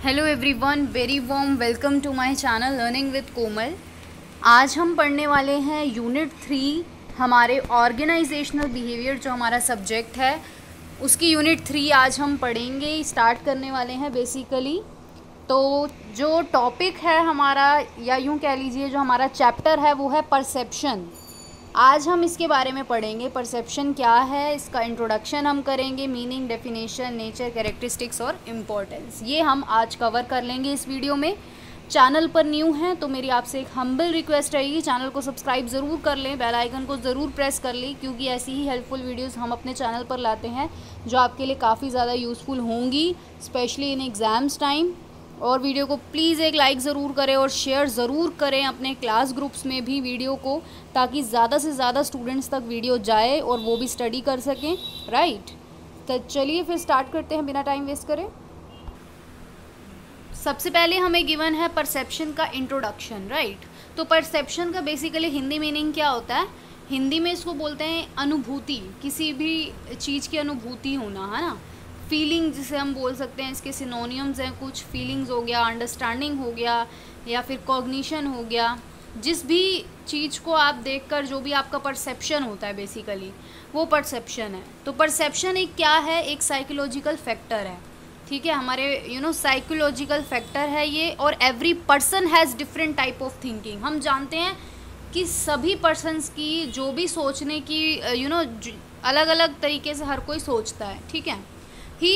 Hello everyone, very warm welcome to my channel learning with Komal. आज हम पढ़ने वाले हैं यूनिट 3, हमारे ऑर्गेनाइजेशनल बिहेवियर जो हमारा सब्जेक्ट है उसकी यूनिट 3 आज हम पढ़ेंगे, स्टार्ट करने वाले हैं बेसिकली। तो जो टॉपिक है हमारा, या यूँ कह लीजिए जो हमारा चैप्टर है वो है परसेप्शन। आज हम इसके बारे में पढ़ेंगे, परसेप्शन क्या है, इसका इंट्रोडक्शन हम करेंगे, मीनिंग, डेफिनेशन, नेचर, कैरेक्टरिस्टिक्स और इम्पोर्टेंस, ये हम आज कवर कर लेंगे इस वीडियो में। चैनल पर न्यू हैं तो मेरी आपसे एक हम्बल रिक्वेस्ट रहेगी, चैनल को सब्सक्राइब ज़रूर कर लें, बेल आइकन को ज़रूर प्रेस कर लें, क्योंकि ऐसी ही हेल्पफुल वीडियोस हम अपने चैनल पर लाते हैं जो आपके लिए काफ़ी ज़्यादा यूज़फुल होंगी, स्पेशली इन एग्ज़ाम्स टाइम। और वीडियो को प्लीज़ एक लाइक ज़रूर करें और शेयर ज़रूर करें अपने क्लास ग्रुप्स में भी वीडियो को, ताकि ज़्यादा से ज़्यादा स्टूडेंट्स तक वीडियो जाए और वो भी स्टडी कर सकें, राइट। तो चलिए फिर स्टार्ट करते हैं बिना टाइम वेस्ट करें। सबसे पहले हमें गिवन है परसेप्शन का इंट्रोडक्शन, राइट। तो परसेप्शन का बेसिकली हिंदी मीनिंग क्या होता है? हिंदी में इसको बोलते हैं अनुभूति, किसी भी चीज़ की अनुभूति होना, है ना। फीलिंग जिसे हम बोल सकते हैं, इसके सिनोनियम्स हैं कुछ। फीलिंग्स हो गया, अंडरस्टैंडिंग हो गया, या फिर कॉग्निशन हो गया। जिस भी चीज़ को आप देखकर जो भी आपका परसेप्शन होता है बेसिकली, वो परसेप्शन है। तो परसेप्शन एक क्या है? एक साइकोलॉजिकल फैक्टर है, ठीक है। हमारे साइकोलॉजिकल फैक्टर है ये। और every person has different type of thinking. हम जानते हैं कि सभी पर्सन्स की जो भी सोचने की अलग अलग तरीके से हर कोई सोचता है, ठीक है। He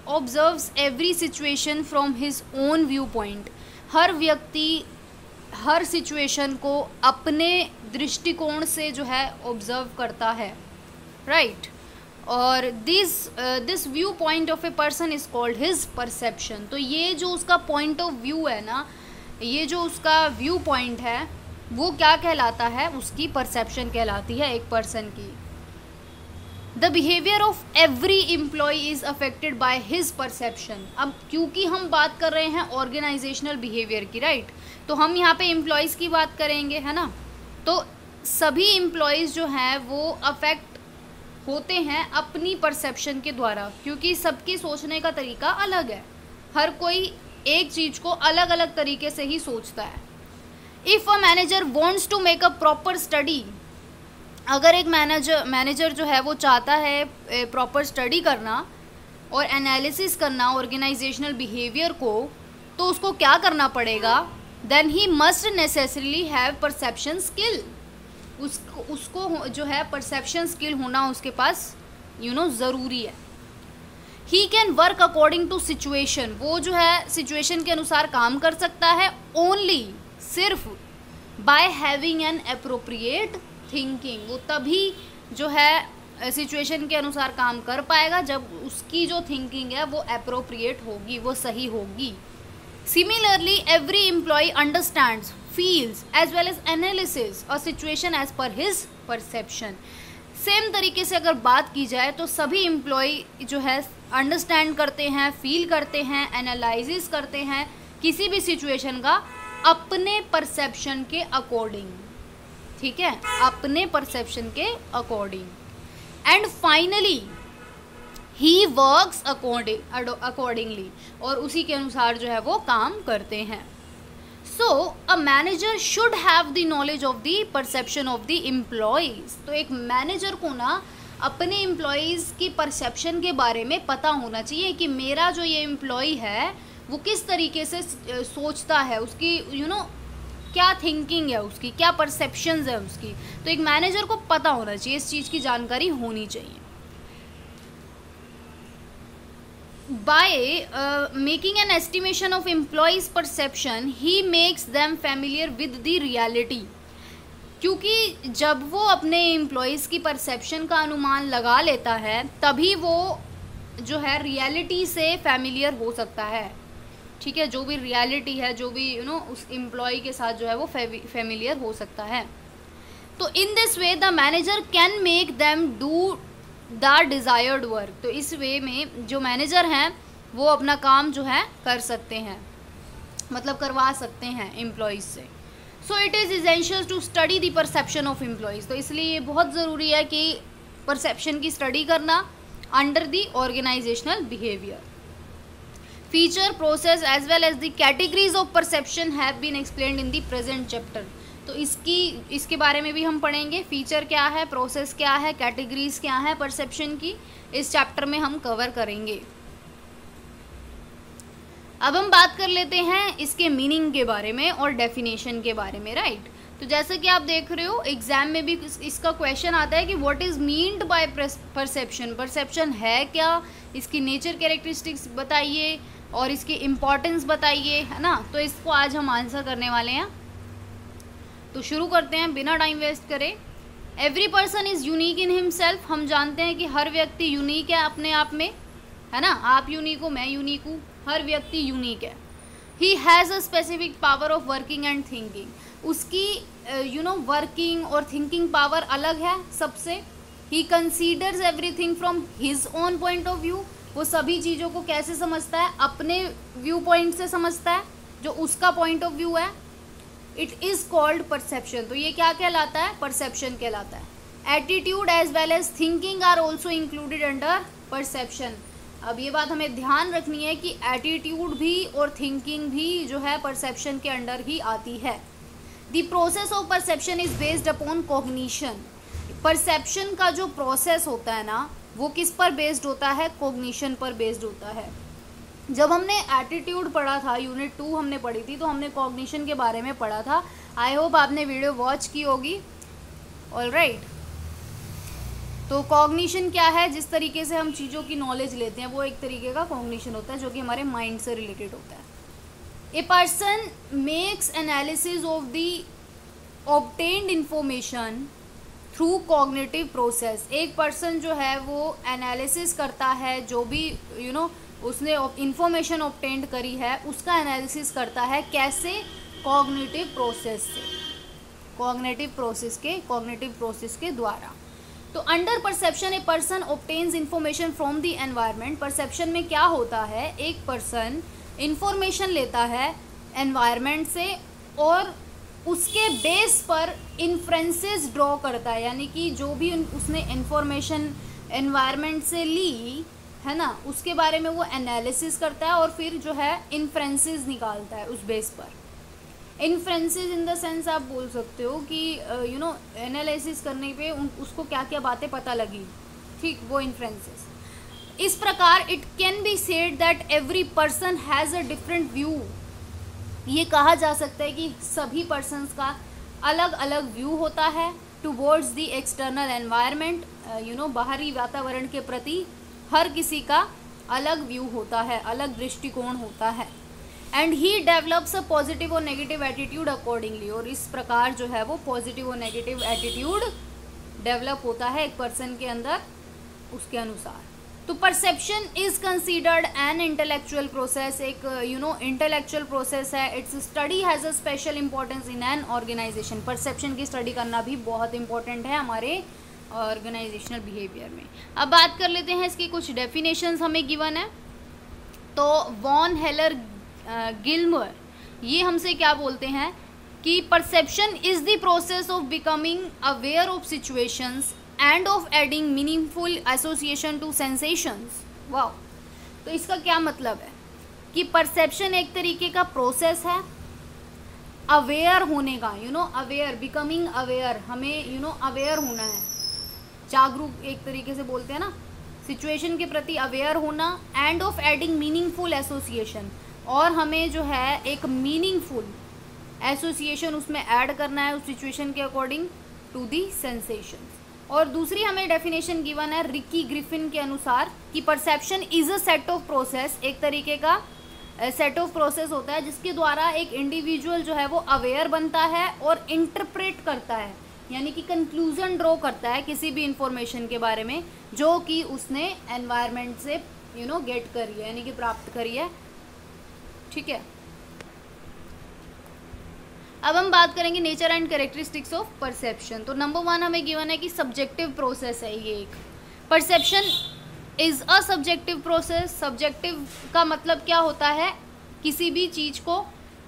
observes every situation from his own viewpoint. हर व्यक्ति हर सिचुएशन को अपने दृष्टिकोण से जो है ऑब्जर्व करता है, राइट। और this view point of a person is called his perception. तो ये जो उसका पॉइंट ऑफ व्यू है ना, ये जो उसका व्यू पॉइंट है वो क्या कहलाता है? उसकी परसेप्शन कहलाती है एक पर्सन की। The behaviour of every employee is affected by his perception. अब क्योंकि हम बात कर रहे हैं ऑर्गेनाइजेशनल बिहेवियर की, राइट, तो हम यहाँ पे एम्प्लॉयज़ की बात करेंगे, है ना। तो सभी एम्प्लॉयज़ जो हैं वो अफेक्ट होते हैं अपनी परसेप्शन के द्वारा, क्योंकि सबके सोचने का तरीका अलग है। हर कोई एक चीज़ को अलग अलग तरीके से ही सोचता है। If a manager wants to make a proper study, अगर एक मैनेजर जो है वो चाहता है प्रॉपर स्टडी करना और एनालिसिस करना ऑर्गेनाइजेशनल बिहेवियर को, तो उसको क्या करना पड़ेगा? Then he must necessarily have perception skill. उसको जो है परसेप्शन स्किल होना उसके पास ज़रूरी है। He can work according to situation, वो जो है सिचुएशन के अनुसार काम कर सकता है ओनली, सिर्फ by having an appropriate thinking. वो तभी जो है सिचुएशन के अनुसार काम कर पाएगा जब उसकी जो थिंकिंग है वो अप्रोप्रिएट होगी, वो सही होगी। Similarly every employee understands, feels as well as analysis a situation as per his perception. Same तरीके से अगर बात की जाए तो सभी एम्प्लॉय जो है अंडरस्टैंड करते हैं, फील करते हैं, एनालिसिस करते हैं किसी भी सिचुएशन का अपने परसेप्शन के अकॉर्डिंग, ठीक है, अपने परसेप्शन के according. And finally he works accordingly, और उसी के अनुसार जो है वो काम करते हैं। So a manager should have the knowledge of the perception of the employees. तो एक मैनेजर को ना अपने एम्प्लॉयज़ की परसेप्शन के बारे में पता होना चाहिए कि मेरा जो ये एम्प्लॉय है वो किस तरीके से सोचता है, उसकी क्या थिंकिंग है, उसकी क्या परसेप्शंस है उसकी। तो एक मैनेजर को पता होना चाहिए, इस चीज़ की जानकारी होनी चाहिए। By making an estimation of employees perception he makes them familiar with the reality. क्योंकि जब वो अपने एम्प्लॉयज़ की परसेप्शन का अनुमान लगा लेता है तभी वो जो है रियलिटी से फैमिलियर हो सकता है, ठीक है। जो भी रियलिटी है, जो भी उस एम्प्लॉय के साथ जो है वो फैमिलियर हो सकता है। तो in this way the manager can make them do the desired work. तो इस वे में जो मैनेजर हैं वो अपना काम जो है कर सकते हैं, मतलब करवा सकते हैं एम्प्लॉयज़ से। So it is essential to study the perception of employees. तो इसलिए ये बहुत ज़रूरी है कि परसेप्शन की स्टडी करना under the organisational behaviour. Feature, process as well as the categories of perception have been explained in the present chapter. तो इसके बारे में भी हम पढ़ेंगे। फीचर क्या है, प्रोसेस क्या है, कैटेगरीज क्या है परसेप्शन की, इस चैप्टर में हम कवर करेंगे। अब हम बात कर लेते हैं इसके मीनिंग के बारे में और डेफिनेशन के बारे में, राइट। तो जैसा कि आप देख रहे हो एग्जाम में भी इसका क्वेश्चन आता है कि what is meant by perception, perception है क्या, इसकी नेचर कैरेक्टरिस्टिक्स बताइए और इसकी इम्पोर्टेंस बताइए, है ना। तो इसको आज हम आंसर करने वाले हैं। तो शुरू करते हैं बिना टाइम वेस्ट करे। Every person is unique in himself. हम जानते हैं कि हर व्यक्ति यूनिक है अपने आप में, है ना। आप यूनिक हो, मैं यूनिक हूँ, हर व्यक्ति यूनिक है। He has a specific power of working and thinking. उसकी वर्किंग और थिंकिंग पावर अलग है सबसे। He considers everything from his own point of view. वो सभी चीज़ों को कैसे समझता है, अपने व्यू पॉइंट से समझता है, जो उसका पॉइंट ऑफ व्यू है। It is called perception. तो ये क्या कहलाता है, परसेप्शन कहलाता है। Attitude as well as thinking are also included under perception. अब ये बात हमें ध्यान रखनी है कि एटीट्यूड भी और थिंकिंग भी जो है परसेप्शन के अंडर ही आती है। The process of perception is based upon cognition. Perception का जो प्रोसेस होता है ना, वो किस पर बेस्ड होता है, कॉग्निशन पर बेस्ड होता है। जब हमने एटीट्यूड पढ़ा था, यूनिट 2 हमने पढ़ी थी, तो हमने कॉग्निशन के बारे में पढ़ा था। आई होप आपने वीडियो वॉच की होगी। ऑलराइट, तो कॉग्निशन क्या है, जिस तरीके से हम चीज़ों की नॉलेज लेते हैं वो एक तरीके का कॉग्निशन होता है, जो कि हमारे माइंड से रिलेटेड होता है। A person makes analysis of the obtained information through cognitive process. एक पर्सन जो है वो एनालिसिस करता है, जो भी उसने इंफॉर्मेशन ऑब्टेन्ड करी है उसका एनालिसिस करता है, कैसे, कॉग्निटिव प्रोसेस से, कॉग्निटिव प्रोसेस के द्वारा। तो under perception a person obtains information from the environment. Perception में क्या होता है, एक पर्सन इंफॉर्मेशन लेता है एनवायरनमेंट से और उसके बेस पर इन्फ्रेंसेस ड्रॉ करता है, यानी कि जो भी उसने इंफॉर्मेशन एनवायरनमेंट से ली है ना, उसके बारे में वो एनालिसिस करता है और फिर जो है इन्फ्रेंसेस निकालता है उस बेस पर। इन्फ्रेंसेस इन द सेंस आप बोल सकते हो कि एनालिसिस करने पे उसको क्या क्या बातें पता लगी, ठीक, वो इन्फ्रेंसेस। इस प्रकार it can be said that every person has a different view. ये कहा जा सकता है कि सभी पर्सन्स का अलग अलग व्यू होता है टुवर्ड्स द एक्सटर्नल एनवायरनमेंट। बाहरी वातावरण के प्रति हर किसी का अलग व्यू होता है, अलग दृष्टिकोण होता है। And he develops a positive और नेगेटिव एटीट्यूड अकॉर्डिंगली। और इस प्रकार जो है वो पॉजिटिव और नेगेटिव एटीट्यूड डेवलप होता है एक पर्सन के अंदर उसके अनुसार। तो perception is considered an intellectual process. एक इंटेलेक्चुअल प्रोसेस है। Its study has a special importance in an organisation. Perception की स्टडी करना भी बहुत इंपॉर्टेंट है हमारे ऑर्गेनाइजेशनल बिहेवियर में। अब बात कर लेते हैं इसकी कुछ डेफिनेशंस हमें गिवन है। तो वॉन हेलर गिल्मर ये हमसे क्या बोलते हैं कि perception is the process of becoming aware of situations and of adding meaningful association to sensations. वाह, तो इसका क्या मतलब है कि परसेप्शन एक तरीके का प्रोसेस है अवेयर होने का, अवेयर, बिकमिंग अवेयर, हमें अवेयर होना है, जागरूक एक तरीके से बोलते हैं ना, सिचुएशन के प्रति अवेयर होना। And of adding meaningful association, और हमें जो है एक मीनिंगफुल एसोसिएशन उसमें ऐड करना है उस सिचुएशन के अकॉर्डिंग टू दी सेंसेशन। और दूसरी हमें डेफिनेशन गिवन है रिकी ग्रिफिन के अनुसार कि perception is a set of process. एक तरीके का सेट ऑफ प्रोसेस होता है जिसके द्वारा एक इंडिविजुअल जो है वो अवेयर बनता है और इंटरप्रेट करता है, यानी कि कंक्लूजन ड्रॉ करता है किसी भी इंफॉर्मेशन के बारे में जो कि उसने एनवायरनमेंट से गेट करी है, यानी कि प्राप्त करी है। ठीक है, अब हम बात करेंगे nature and characteristics of perception. तो नंबर 1 हमें गिवन है कि सब्जेक्टिव प्रोसेस है ये एक। Perception is a subjective process. Subjective का मतलब क्या होता है, किसी भी चीज़ को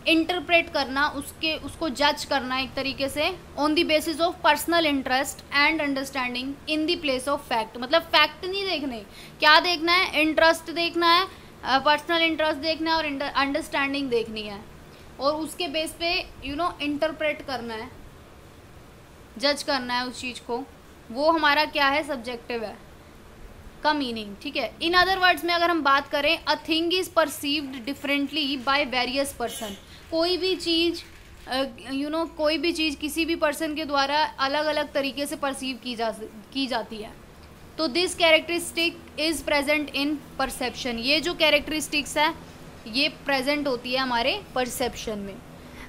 इंटरप्रेट करना, उसको जज करना एक तरीके से on the basis of personal interest and understanding in the place of fact. मतलब फैक्ट नहीं देखने, क्या देखना है, इंटरेस्ट देखना है, पर्सनल इंटरेस्ट देखना है और अंडरस्टैंडिंग देखनी है, और उसके बेस पे इंटरप्रेट करना है, जज करना है उस चीज़ को, वो हमारा क्या है, सब्जेक्टिव है का मीनिंग, ठीक है। इन अदर वर्ड्स में अगर हम बात करें, a thing is perceived differently by various person. कोई भी चीज़ कोई भी चीज़ किसी भी पर्सन के द्वारा अलग अलग तरीके से परसीव की जाती है। तो this characteristic is present in perception. ये जो कैरेक्टरिस्टिक्स है ये प्रेजेंट होती है हमारे परसेप्शन में।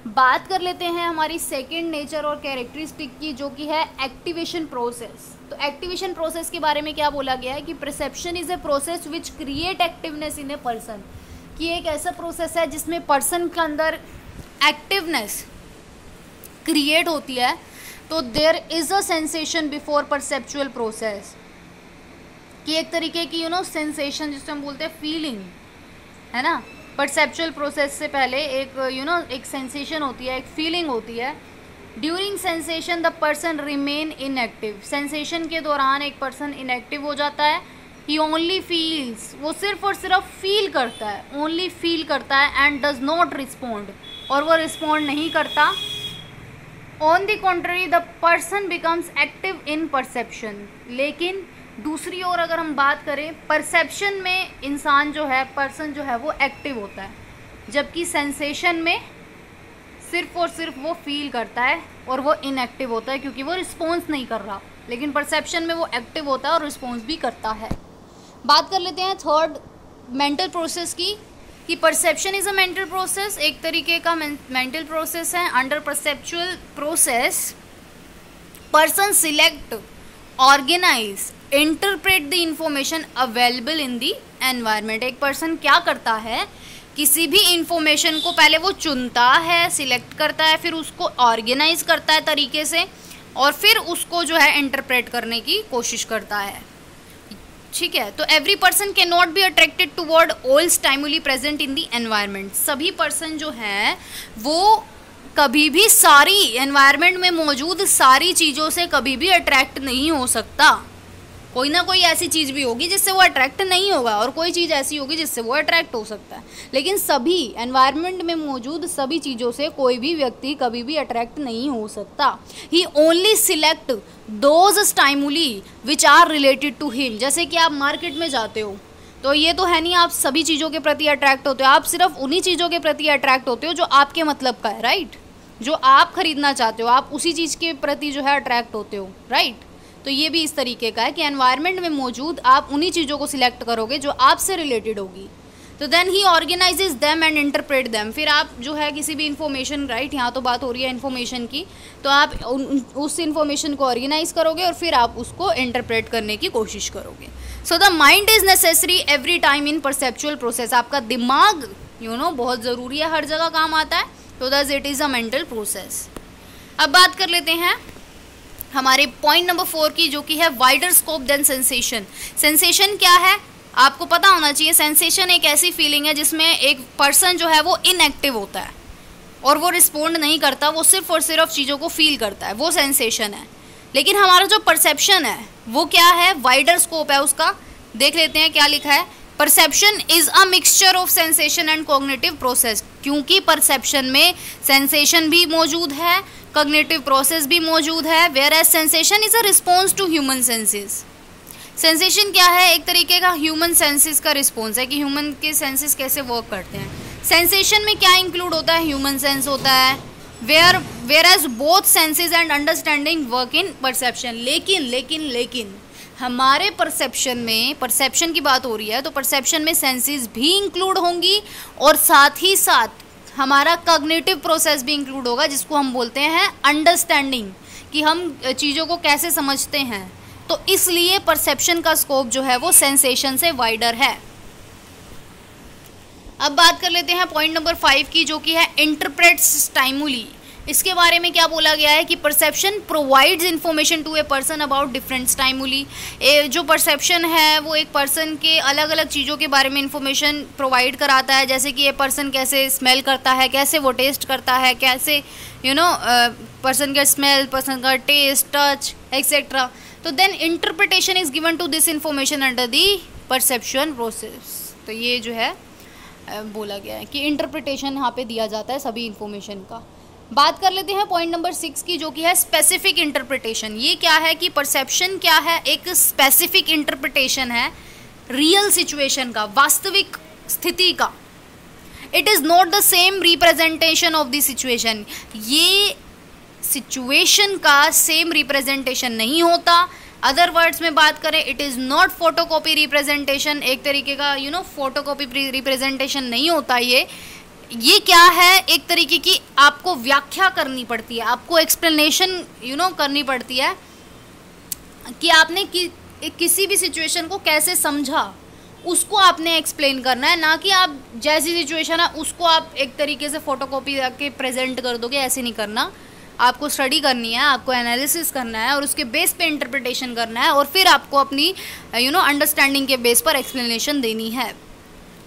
बात कर लेते हैं हमारी सेकंड नेचर और कैरेक्टरिस्टिक की, जो कि है एक्टिवेशन प्रोसेस। तो एक्टिवेशन प्रोसेस के बारे में क्या बोला गया है कि perception is a process which create activeness in a person, कि एक ऐसा प्रोसेस है जिसमें पर्सन के अंदर एक्टिवनेस क्रिएट होती है। तो there is a sensation before perceptual process, कि एक तरीके की सेंसेशन जिससे हम बोलते हैं फीलिंग, है ना। परसेप्चुअल प्रोसेस से पहले एक एक सेंसेशन होती है, एक फीलिंग होती है। During sensation the person remain inactive. Sensation के दौरान एक पर्सन इनएक्टिव हो जाता है। ही ओनली फील्स, वो सिर्फ और सिर्फ फील करता है, ओनली फील करता है, एंड डज नॉट रिस्पॉन्ड, और वो रिस्पॉन्ड नहीं करता। On the contrary the person becomes active in perception. लेकिन दूसरी ओर अगर हम बात करें, परसेप्शन में इंसान जो है, पर्सन जो है वो एक्टिव होता है, जबकि सेंसेशन में सिर्फ और सिर्फ वो फील करता है और वो इनएक्टिव होता है, क्योंकि वो रिस्पॉन्स नहीं कर रहा। लेकिन परसेप्शन में वो एक्टिव होता है और रिस्पॉन्स भी करता है। बात कर लेते हैं थर्ड मेंटल प्रोसेस की, कि perception is a mental process, एक तरीके का मेंटल प्रोसेस है। Under perceptual process person select, organise, interpret the information available in the environment. एक पर्सन क्या करता है, किसी भी इंफॉर्मेशन को पहले वो चुनता है, सिलेक्ट करता है, फिर उसको ऑर्गेनाइज करता है तरीके से, और फिर उसको जो है इंटरप्रेट करने की कोशिश करता है, ठीक है। तो every person can not be attracted toward all stimuli present in the environment. सभी पर्सन जो है वो कभी भी सारी एनवायरनमेंट में मौजूद सारी चीज़ों से कभी भी अट्रैक्ट नहीं हो सकता। कोई ना कोई ऐसी चीज़ भी होगी जिससे वो अट्रैक्ट नहीं होगा, और कोई चीज़ ऐसी होगी जिससे वो अट्रैक्ट हो सकता है। लेकिन सभी एनवायरनमेंट में मौजूद सभी चीज़ों से कोई भी व्यक्ति कभी भी अट्रैक्ट नहीं हो सकता। He only select those stimuli which are related to him. जैसे कि आप मार्केट में जाते हो, तो ये तो है नहीं आप सभी चीज़ों के प्रति अट्रैक्ट होते हो, आप सिर्फ उन्हीं चीज़ों के प्रति अट्रैक्ट होते हो जो आपके मतलब का है, राइट। जो आप खरीदना चाहते हो, आप उसी चीज़ के प्रति जो है अट्रैक्ट होते हो, राइट। तो ये भी इस तरीके का है कि एनवायरनमेंट में मौजूद आप उन्हीं चीज़ों को सिलेक्ट करोगे जो आपसे रिलेटेड होगी। तो then he organises them and interpret them. फिर आप जो है किसी भी इन्फॉर्मेशन, राइट, यहाँ तो बात हो रही है इन्फॉर्मेशन की, तो आप उस इन्फॉर्मेशन को ऑर्गेनाइज करोगे और फिर आप उसको इंटरप्रेट करने की कोशिश करोगे। So the mind is necessary every time in perceptual process. आपका दिमाग बहुत ज़रूरी है, हर जगह काम आता है। तो that it is a mental process. अब बात कर लेते हैं हमारे पॉइंट नंबर 4 की, जो कि है wider scope than sensation. Sensation क्या है आपको पता होना चाहिए। सेंसेशन एक ऐसी फीलिंग है जिसमें एक पर्सन जो है वो इनएक्टिव होता है और वो रिस्पोंड नहीं करता, वो सिर्फ और सिर्फ चीज़ों को फील करता है, वो सेंसेशन है। लेकिन हमारा जो परसेप्शन है वो क्या है, वाइडर स्कोप है उसका। देख लेते हैं क्या लिखा है। Perception is a mixture of sensation and cognitive process. क्योंकि परसेप्शन में सेंसेशन भी मौजूद है, कॉग्निटिव प्रोसेस भी मौजूद है। Whereas sensation is a response to human senses. Sensation क्या है, एक तरीके का ह्यूमन सेंसेस का रिस्पॉन्स है कि ह्यूमन के सेंसेस कैसे वर्क करते हैं। सेंसेशन में क्या इंक्लूड होता है, ह्यूमन सेंस होता है। Whereas both senses and understanding work in perception. लेकिन हमारे परसेप्शन में, परसेप्शन की बात हो रही है तो परसेप्शन में सेंसेस भी इंक्लूड होंगी और साथ ही साथ हमारा कॉग्निटिव प्रोसेस भी इंक्लूड होगा, जिसको हम बोलते हैं अंडरस्टैंडिंग, कि हम चीज़ों को कैसे समझते हैं। तो इसलिए परसेप्शन का स्कोप जो है वो सेंसेशन से वाइडर है। अब बात कर लेते हैं पॉइंट नंबर 5 की, जो कि है इंटरप्रेट स्टिमुली। इसके बारे में क्या बोला गया है कि perception provides information to a person about different stimuli. जो परसेप्शन है वो एक पर्सन के अलग अलग चीज़ों के बारे में इंफॉर्मेशन प्रोवाइड कराता है, जैसे कि ये पर्सन कैसे स्मेल करता है, कैसे वो टेस्ट करता है, कैसे पर्सन का स्मेल, पर्सन का टेस्ट, टच एक्सेट्रा। तो then interpretation is given to this information under the perception process. तो ये जो है बोला गया है कि इंटरप्रिटेशन यहाँ पे दिया जाता है सभी इंफॉर्मेशन का। बात कर लेते हैं पॉइंट नंबर 6 की, जो कि है स्पेसिफिक इंटरप्रिटेशन। ये क्या है कि परसेप्शन क्या है, एक स्पेसिफिक इंटरप्रिटेशन है रियल सिचुएशन का, वास्तविक स्थिति का। It is not the same representation of the situation. ये सिचुएशन का सेम रिप्रेजेंटेशन नहीं होता। अदर वर्ड्स में बात करें, it is not photocopy representation, एक तरीके का फोटोकॉपी रिप्रेजेंटेशन नहीं होता। ये क्या है, एक तरीके की आपको व्याख्या करनी पड़ती है, आपको एक्सप्लेनेशन करनी पड़ती है कि आपने किसी भी सिचुएशन को कैसे समझा, उसको आपने एक्सप्लेन करना है, ना कि आप जैसी सिचुएशन है उसको आप एक तरीके से फोटोकॉपी करके प्रेजेंट कर दोगे। ऐसे नहीं करना, आपको स्टडी करनी है, आपको एनालिसिस करना है और उसके बेस पे इंटरप्रिटेशन करना है और फिर आपको अपनी अंडरस्टैंडिंग के बेस पर एक्सप्लेनेशन देनी है।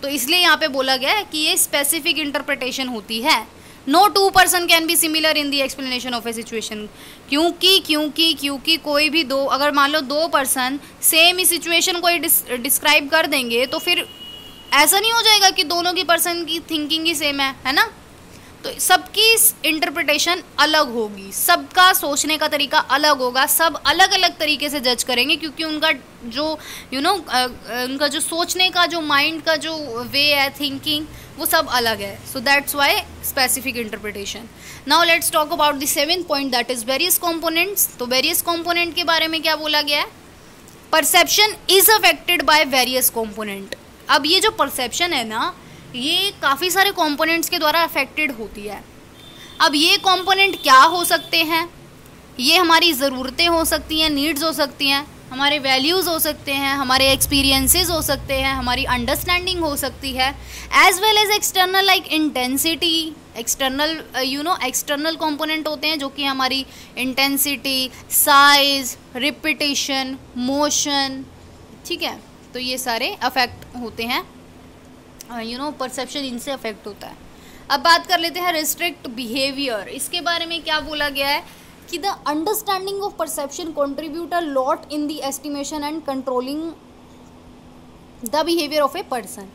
तो इसलिए यहाँ पे बोला गया है कि ये स्पेसिफिक इंटरप्रिटेशन होती है। No two person can be similar in the explanation of a situation. क्योंकि कोई भी दो, अगर मान लो दो पर्सन सेम ही सिचुएशन को डिस्क्राइब कर देंगे तो फिर ऐसा नहीं हो जाएगा कि दोनों की पर्सन की थिंकिंग ही सेम है ना। तो सबकी इंटरप्रिटेशन अलग होगी, सबका सोचने का तरीका अलग होगा, सब अलग अलग तरीके से जज करेंगे क्योंकि उनका जो उनका जो सोचने का जो माइंड का जो वे है थिंकिंग, वो सब अलग है। So that's why specific interpretation. Now let's talk about the 7th point, that is various components. तो वेरियस कंपोनेंट के बारे में क्या बोला गया है, perception is affected by various component. अब ये जो परसेप्शन है ना, ये काफ़ी सारे कंपोनेंट्स के द्वारा अफेक्टेड होती है। अब ये कंपोनेंट क्या हो सकते हैं, ये हमारी ज़रूरतें हो सकती हैं, नीड्स हो सकती हैं, हमारे वैल्यूज़ हो सकते हैं, हमारे एक्सपीरियंसेस हो सकते हैं, हमारी अंडरस्टैंडिंग हो सकती है, as well as external like intensity. External component होते हैं जो कि हमारी इंटेंसिटी, साइज, रिपीटेशन, मोशन, ठीक है। तो ये सारे अफेक्ट होते हैं, परसेप्शन इनसे अफेक्ट होता है। अब बात कर लेते हैं रिस्ट्रिक्ट बिहेवियर। इसके बारे में क्या बोला गया है कि the understanding of perception contribute a lot in the estimation and controlling the behaviour of a person.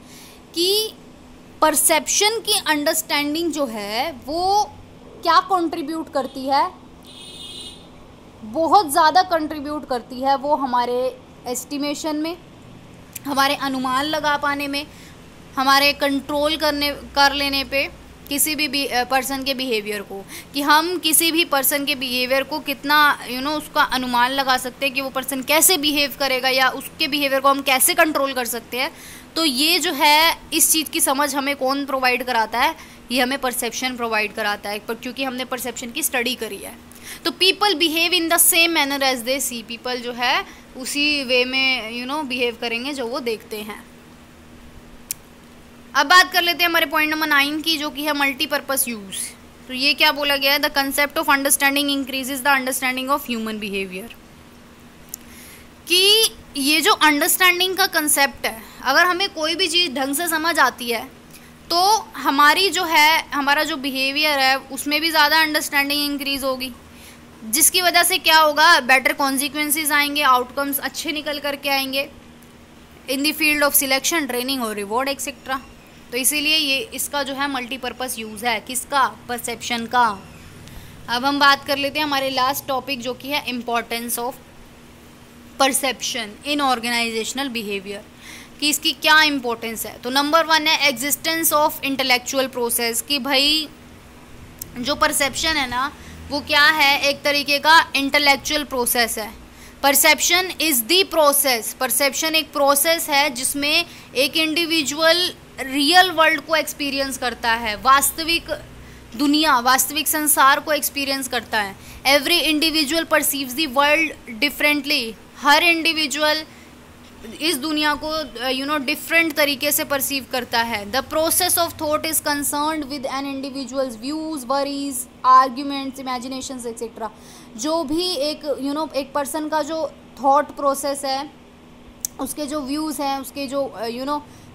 कि परसेप्शन की अंडरस्टैंडिंग जो है वो क्या कंट्रीब्यूट करती है, बहुत ज़्यादा कंट्रीब्यूट करती है वो हमारे एस्टिमेशन में, हमारे अनुमान लगा पाने में, हमारे कंट्रोल कर लेने पे किसी भी पर्सन के बिहेवियर को, कि हम किसी भी पर्सन के बिहेवियर को कितना उसका अनुमान लगा सकते हैं कि वो पर्सन कैसे बिहेव करेगा या उसके बिहेवियर को हम कैसे कंट्रोल कर सकते हैं। तो ये जो है इस चीज़ की समझ हमें कौन प्रोवाइड कराता है, ये हमें परसेप्शन प्रोवाइड कराता है, क्योंकि हमने परसेप्शन की स्टडी करी है। तो people behave in the same manner as they see, people जो है उसी वे में बिहेव करेंगे जो वो देखते हैं। अब बात कर लेते हैं हमारे पॉइंट नंबर 9 की, जो कि है मल्टीपर्पस यूज। तो ये क्या बोला गया है, the concept of understanding increases the understanding of human behaviour. कि ये जो अंडरस्टैंडिंग का कंसेप्ट है, अगर हमें कोई भी चीज़ ढंग से समझ आती है तो हमारी जो है, हमारा जो बिहेवियर है उसमें भी ज़्यादा अंडरस्टैंडिंग इंक्रीज होगी, जिसकी वजह से क्या होगा, बेटर कॉन्सिक्वेंसेज आएंगे, आउटकम्स अच्छे निकल करके आएंगे in the field of selection, training और रिवॉर्ड एक्सेट्रा। तो इसीलिए ये इसका जो है मल्टीपर्पस यूज़ है, किसका, परसेप्शन का। अब हम बात कर लेते हैं हमारे लास्ट टॉपिक, जो कि है importance of perception in organisational behaviour, कि इसकी क्या इम्पोर्टेंस है। तो नंबर 1 है एग्जिस्टेंस ऑफ इंटेलेक्चुअल प्रोसेस, कि भाई जो परसेप्शन है ना वो क्या है, एक तरीके का इंटेलेक्चुअल प्रोसेस है। Perception is the process, perception एक प्रोसेस है जिसमें एक इंडिविजुअल रियल वर्ल्ड को एक्सपीरियंस करता है, वास्तविक दुनिया, वास्तविक संसार को एक्सपीरियंस करता है। Every individual perceives the world differently, हर इंडिविजुअल इस दुनिया को डिफरेंट तरीके से परसीव करता है। The process of thought is concerned with an individual's views, worries, arguments, imaginations etcetera. जो भी एक एक पर्सन का जो थॉट प्रोसेस है, उसके जो व्यूज़ हैं, उसके जो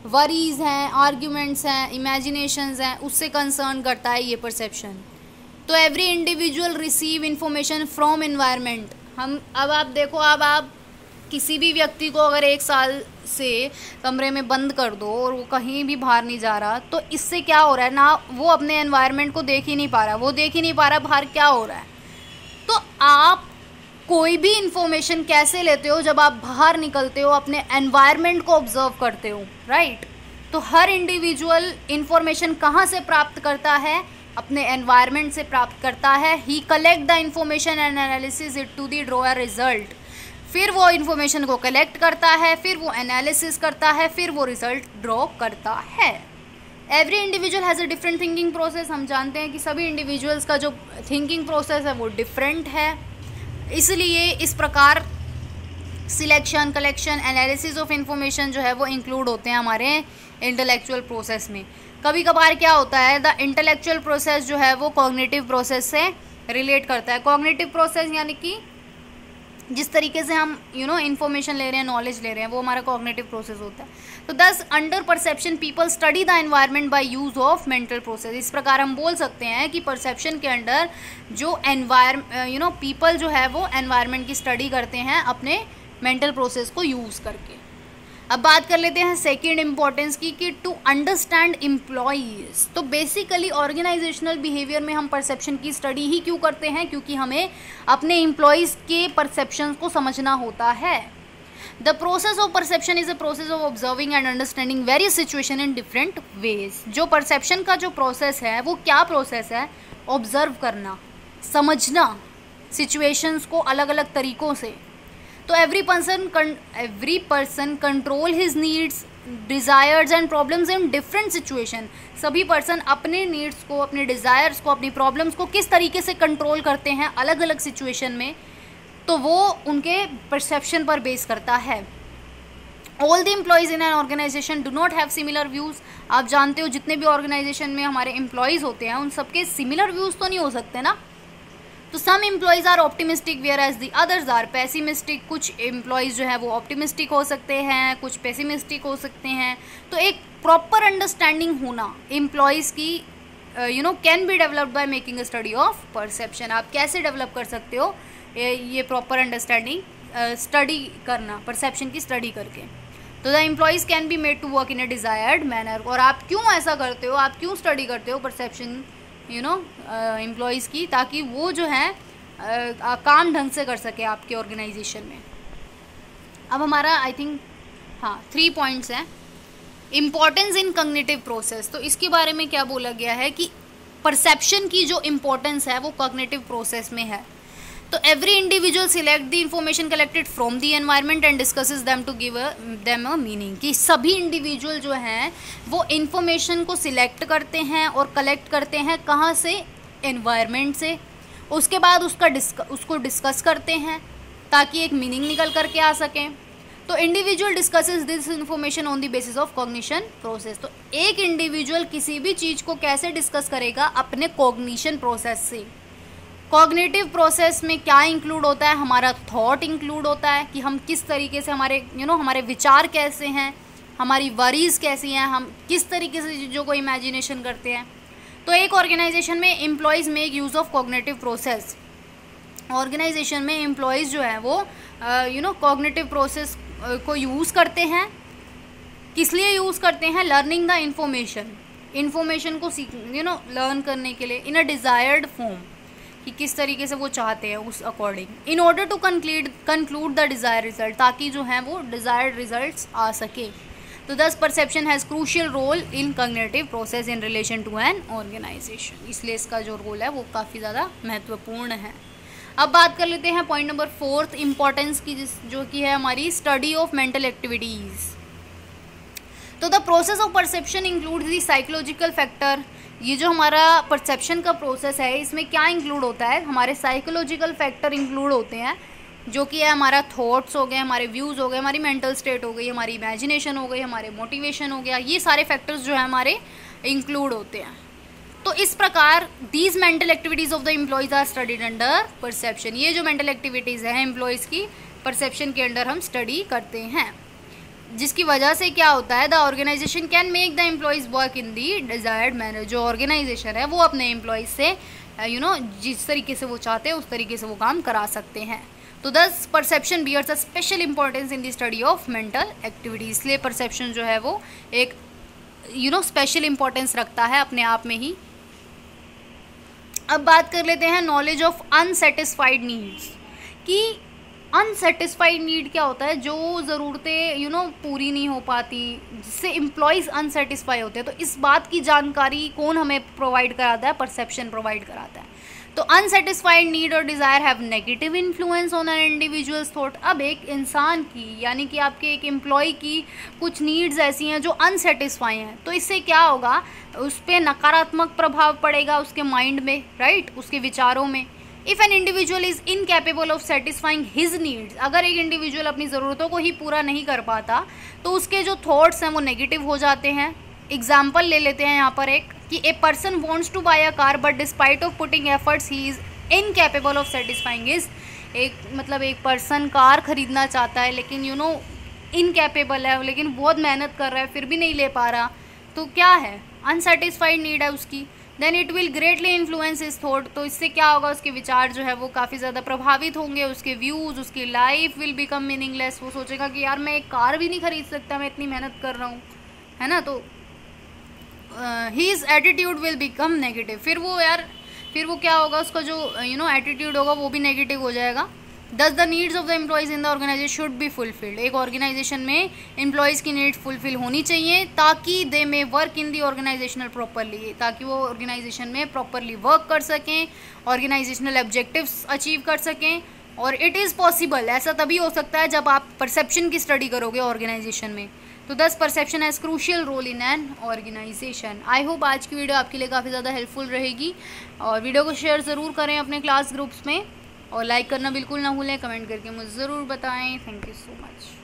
वरीज हैं, आर्ग्यूमेंट्स हैं, इमेजिनेशंस हैं, उससे कंसर्न करता है ये परसेप्शन। तो every individual receive information from environment. हम अब आप देखो, अब आप किसी भी व्यक्ति को अगर 1 साल से कमरे में बंद कर दो और वो कहीं भी बाहर नहीं जा रहा, तो इससे क्या हो रहा है ना, वो अपने एनवायरनमेंट को देख ही नहीं पा रहा, वो देख ही नहीं पा रहा बाहर क्या हो रहा है। तो आप कोई भी इंफॉर्मेशन कैसे लेते हो? जब आप बाहर निकलते हो, अपने एनवायरनमेंट को ऑब्जर्व करते हो, राइट। तो हर इंडिविजुअल इंफॉर्मेशन कहाँ से प्राप्त करता है? अपने एनवायरनमेंट से प्राप्त करता है। He collect the information and analysis it to the draw a result. फिर वो इन्फॉर्मेशन को कलेक्ट करता है, फिर वो एनालिसिस करता है, फिर वो रिजल्ट ड्रॉ करता है। Every individual has a different thinking process. हम जानते हैं कि सभी इंडिविजुअल्स का जो थिंकिंग प्रोसेस है वो डिफरेंट है, इसलिए इस प्रकार selection, collection, analysis of information जो है वो इंक्लूड होते हैं हमारे इंटेलेक्चुअल प्रोसेस में। कभी कभार क्या होता है, द इंटेलेक्चुअल प्रोसेस जो है वो कॉग्निटिव प्रोसेस से रिलेट करता है। कॉग्निटिव प्रोसेस यानी कि जिस तरीके से हम इंफॉर्मेशन ले रहे हैं, नॉलेज ले रहे हैं, वो हमारा कॉग्निटिव प्रोसेस होता है। तो दस under perception people study the environment by use of mental process. इस प्रकार हम बोल सकते हैं कि परसेप्शन के अंडर जो पीपल जो है वो एनवायरनमेंट की स्टडी करते हैं अपने मेंटल प्रोसेस को यूज़ करके। अब बात कर लेते हैं सेकेंड इम्पॉर्टेंस की, कि टू अंडरस्टैंड एम्प्लॉयज़। तो बेसिकली ऑर्गेनाइजेशनल बिहेवियर में हम परसेप्शन की स्टडी ही क्यों करते हैं? क्योंकि हमें अपने एम्प्लॉयज़ के परसेप्शन को समझना होता है। The process of perception is a process of observing and understanding various situation in different ways. जो परसेप्शन का जो प्रोसेस है वो क्या प्रोसेस है? ऑब्जर्व करना, समझना सिचुएशंस को अलग अलग तरीक़ों से। तो every person control his needs, desires and problems in different situation. सभी पर्सन अपने नीड्स को, अपने डिज़ायर्स को, अपनी प्रॉब्लम्स को किस तरीके से कंट्रोल करते हैं अलग अलग सिचुएशन में, तो वो उनके परसेप्शन पर बेस करता है। All the employees in an organisation do not have similar views. आप जानते हो जितने भी ऑर्गेनाइजेशन में हमारे एम्प्लॉयज़ होते हैं उन सबके सिमिलर व्यूज़ तो नहीं हो सकते ना। तो some employees are optimistic whereas the others are pessimistic. कुछ एम्प्लॉयज़ जो है वो ऑप्टिमिस्टिक हो सकते हैं, कुछ पेसिमिस्टिक हो सकते हैं। तो एक प्रॉपर अंडरस्टैंडिंग होना एम्प्लॉयज़ की can be developed by making a study of perception. आप कैसे डेवलप कर सकते हो ये प्रॉपर अंडरस्टैंडिंग? स्टडी करना, परसेप्शन की स्टडी करके। तो the employees can be made to work in a desired manner. और आप क्यों ऐसा करते हो, आप क्यों स्टडी करते हो परसेप्शन एम्प्लॉयज़ की? ताकि वो जो है काम ढंग से कर सके आपके ऑर्गेनाइजेशन में। अब हमारा आई थिंक 3 पॉइंट्स हैं। इम्पॉर्टेंस इन कॉग्निटिव प्रोसेस। तो इसके बारे में क्या बोला गया है कि परसेप्शन की जो इम्पोर्टेंस है वो कॉग्निटिव प्रोसेस में है। तो every individual select the information collected from the environment and discusses them to give them a meaning. कि सभी इंडिविजुअल जो हैं वो इन्फॉर्मेशन को सिलेक्ट करते हैं और कलेक्ट करते हैं कहाँ से? एनवायरनमेंट से। उसके बाद उसको डिस्कस करते हैं ताकि एक मीनिंग निकल करके आ सकें। तो individual discusses this information on the basis of cognition process. तो एक इंडिविजुअल किसी भी चीज़ को कैसे डिस्कस करेगा? अपने कॉग्निशन प्रोसेस से। कॉग्निटिव प्रोसेस में क्या इंक्लूड होता है? हमारा थॉट इंक्लूड होता है कि हम किस तरीके से हमारे विचार कैसे हैं, हमारी वरीज कैसी हैं, हम किस तरीके से चीज़ों को इमेजिनेशन करते हैं। तो एक ऑर्गेनाइजेशन में employees make use of cognitive process. Organisation में एम्प्लॉयज़ जो है वो कॉग्निटिव प्रोसेस को यूज़ करते हैं। किस लिए यूज़ करते हैं? लर्निंग द इन्फॉर्मेशन को लर्न करने के लिए इन अ डिज़ायर्ड फॉर्म, कि किस तरीके से वो चाहते हैं उस according. In order to conclude the desire result, ताकि जो है वो डिज़ायर्ड रिजल्ट्स आ सके। तो thus perception has crucial role in cognitive process in relation to an organisation. इसलिए इसका जो रोल है वो काफ़ी ज़्यादा महत्वपूर्ण है। अब बात कर लेते हैं पॉइंट नंबर 4 इम्पॉर्टेंस की, जो कि है हमारी स्टडी ऑफ मेंटल एक्टिविटीज़। तो the process of perception includes the psychological factor. ये जो हमारा परसेप्शन का प्रोसेस है इसमें क्या इंक्लूड होता है? हमारे साइकोलॉजिकल फैक्टर इंक्लूड होते हैं, जो कि है हमारा थॉट्स हो गए, हमारे व्यूज़ हो गए, हमारी मेंटल स्टेट हो गई, हमारी इमेजिनेशन हो गई, हमारे मोटिवेशन हो गया। ये सारे फैक्टर्स जो है हमारे इंक्लूड होते हैं। तो इस प्रकार these mental activities of the employees are studied under perception. ये जो मेंटल एक्टिविटीज़ हैं एम्प्लॉयज़ की, परसेप्शन के अंडर हम स्टडी करते हैं, जिसकी वजह से क्या होता है? The organisation can make the employees work in the desired manner. जो ऑर्गेनाइजेशन है वो अपने एम्प्लॉयज़ से जिस तरीके से वो चाहते हैं उस तरीके से वो काम करा सकते हैं। तो thus perception bears a special importance in the study of mental activity, इसलिए परसेप्शन जो है वो एक स्पेशल इंपॉर्टेंस रखता है अपने आप में ही। अब बात कर लेते हैं नॉलेज ऑफ अनसेटिस्फाइड नीड्स, कि अनसेटिस्फाइड नीड क्या होता है, जो ज़रूरतें पूरी नहीं हो पाती, जिससे एम्प्लॉयज़ अनसेटिस्फाई होते हैं। तो इस बात की जानकारी कौन हमें प्रोवाइड कराता है, परसेप्शन प्रोवाइड कराता है। तो अनसेटिस्फाइड नीड और desire have negative influence on an individuals thought. अब एक इंसान की यानी कि आपके एक एम्प्लॉय की कुछ नीड्स ऐसी हैं जो अनसेटिस्फाई हैं, तो इससे क्या होगा, उस पर नकारात्मक प्रभाव पड़ेगा उसके माइंड में, राइट, उसके विचारों में। If an individual is incapable of satisfying his needs, अगर एक इंडिविजुअल अपनी ज़रूरतों को ही पूरा नहीं कर पाता तो उसके जो थॉट्स हैं वो नेगेटिव हो जाते हैं। एग्जाम्पल ले लेते हैं यहाँ पर एक, कि a person wants to buy a car but despite of putting efforts he is incapable of satisfying his, एक पर्सन कार खरीदना चाहता है लेकिन इनकैपेबल है, लेकिन बहुत मेहनत कर रहा है फिर भी नहीं ले पा रहा, तो क्या है, अनसेटिस्फाइड नीड है उसकी। Then it will greatly influence his thought, तो इससे क्या होगा, उसके विचार जो है वो काफ़ी ज़्यादा प्रभावित होंगे, उसके व्यूज़, उसकी लाइफ विल बिकम मीनिंगलेस। वो सोचेगा कि यार मैं एक कार भी नहीं खरीद सकता, मैं इतनी मेहनत कर रहा हूँ, है ना। तो his attitude will become negative, फिर वो क्या होगा, उसका जो एटीट्यूड होगा वो भी नेगेटिव हो जाएगा। Thus the needs of the employees in the organisation should be fulfilled, एक ऑर्गेनाइजेशन में एम्प्लॉयज़ की नीड फुलफिल होनी चाहिए ताकि they may work in the organisational properly, ताकि वो ऑर्गेनाइजेशन में प्रॉपरली वर्क कर सकें, ऑर्गेनाइजेशनल ऑब्जेक्टिव्स अचीव कर सकें। और इट इज़ पॉसिबल, ऐसा तभी हो सकता है जब आप परसेप्शन की स्टडी करोगे ऑर्गेनाइजेशन में। तो thus perception has crucial role in an organisation. I hope आज की वीडियो आपके लिए काफ़ी ज़्यादा हेल्पफुल रहेगी, और वीडियो को शेयर ज़रूर करें अपने क्लास ग्रुप्स में, और लाइक करना बिल्कुल ना भूलें, कमेंट करके मुझे ज़रूर बताएं। Thank you so much.